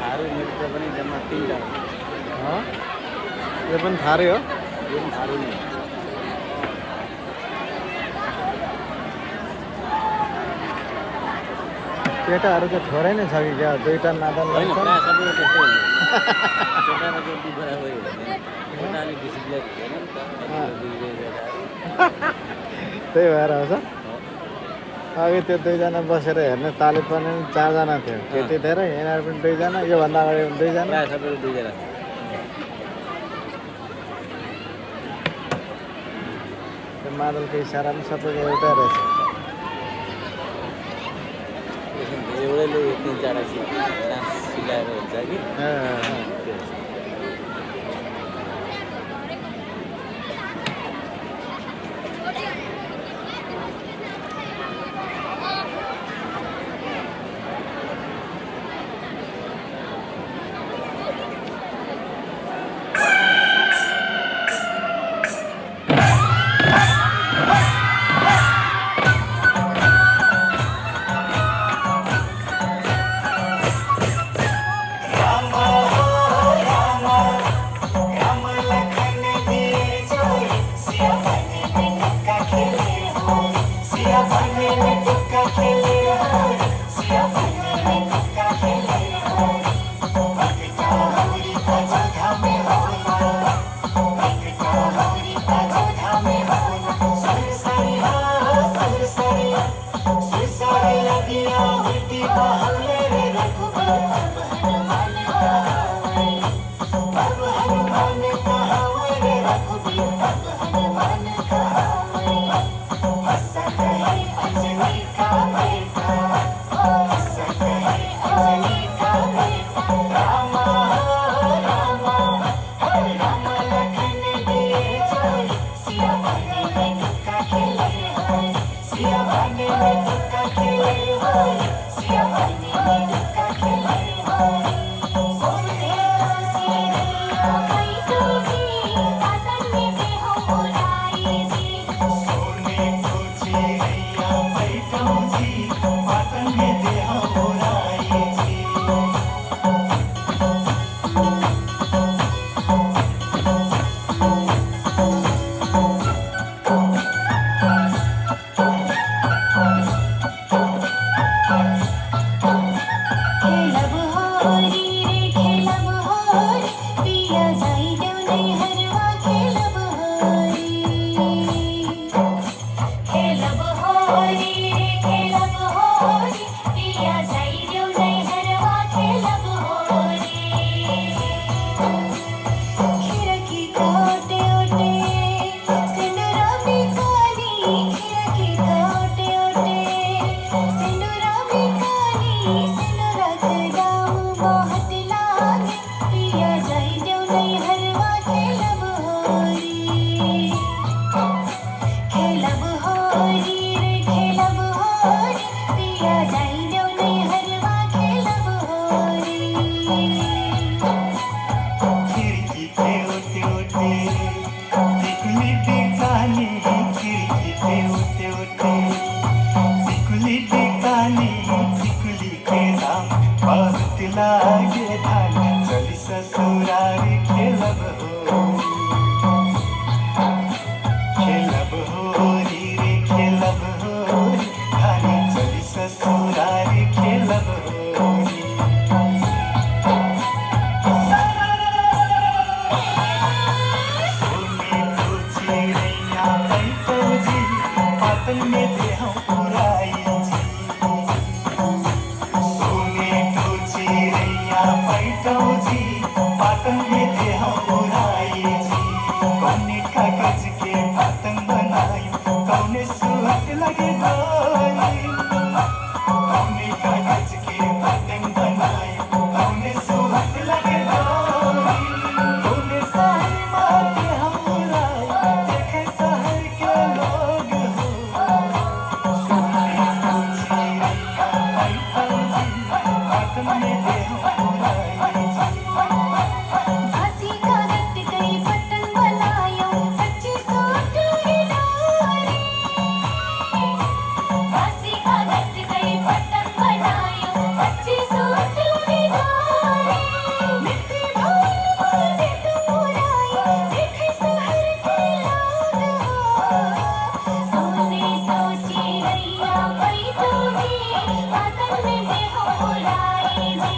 थारू नृत्य पनि जम्मा 3टा हो यो पनि थारै हो यो पनि थारू नै केटाहरू त थोरै नै छ कि क्या दुईटा नादन होइन लाग्छ प्रायः सबै त्यस्तै हुन्छ केटा र केटी बराबरी हुँदैन केटा अलिक डिसिप्लिन हुँदैन नि त त्यही भएर आउँछ अघि त्यो दुईजना बसेर हेर्ने ताली पनि 4जना थियो केटी धेरै यिनीहरू पनि 2जना योभन्दा अगाडि 2जना प्रायः सबै 2जना त्यो मादलको इसारा पनि सबैको एउटै रहेछ एउटैले 3-4 डान्स सिकाएर हुन्छ कि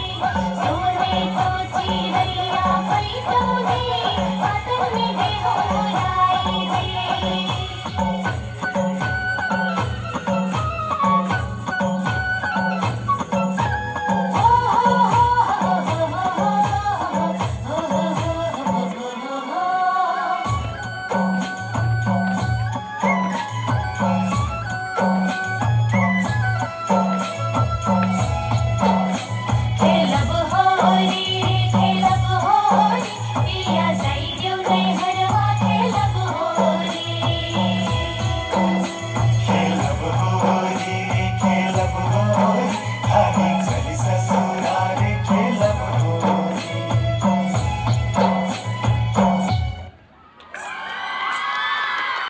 So